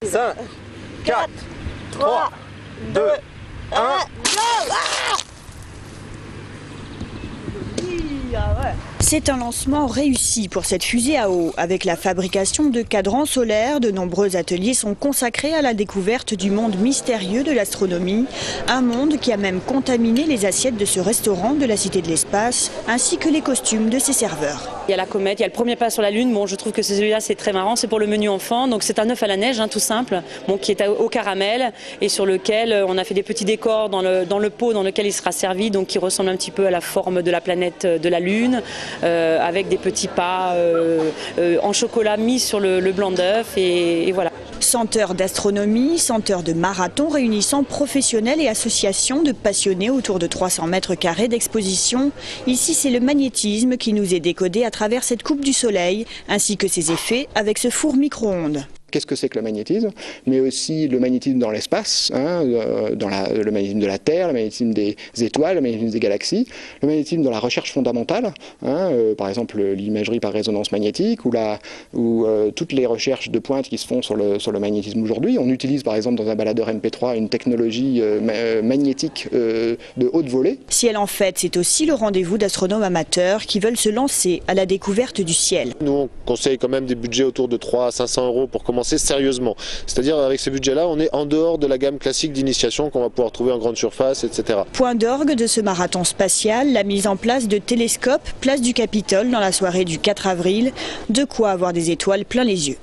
5, 4, 3, 2, 1. C'est un lancement réussi pour cette fusée à eau. Avec la fabrication de cadrans solaires, de nombreux ateliers sont consacrés à la découverte du monde mystérieux de l'astronomie. Un monde qui a même contaminé les assiettes de ce restaurant de la Cité de l'Espace, ainsi que les costumes de ses serveurs. Il y a la comète, il y a le premier pas sur la Lune. Bon, je trouve que celui-là, c'est très marrant. C'est pour le menu enfant. Donc c'est un œuf à la neige, tout simple, qui est au caramel et sur lequel on a fait des petits décors dans le pot dans lequel il sera servi, donc qui ressemble un petit peu à la forme de la planète de la Lune. Avec des petits pas en chocolat mis sur le blanc d'œuf et voilà. 100 heures d'astronomie, 100 heures de marathon réunissant professionnels et associations de passionnés autour de 300 mètres carrés d'exposition. Ici, c'est le magnétisme qui nous est décodé à travers cette coupe du soleil, ainsi que ses effets avec ce four micro-ondes. Qu'est-ce que c'est que le magnétisme? Mais aussi le magnétisme dans l'espace, le magnétisme de la Terre, le magnétisme des étoiles, le magnétisme des galaxies, le magnétisme dans la recherche fondamentale, par exemple l'imagerie par résonance magnétique ou toutes les recherches de pointe qui se font sur le magnétisme aujourd'hui. On utilise par exemple dans un baladeur MP3 une technologie magnétique de haute volée. Ciel en fête, c'est aussi le rendez-vous d'astronomes amateurs qui veulent se lancer à la découverte du ciel. Nous, on conseille quand même des budgets autour de 300 à 500 euros pour commencer sérieusement. C'est-à-dire avec ces budgets-là, on est en dehors de la gamme classique d'initiation qu'on va pouvoir trouver en grande surface, etc. Point d'orgue de ce marathon spatial, la mise en place de télescopes, place du Capitole dans la soirée du 4 avril. De quoi avoir des étoiles plein les yeux.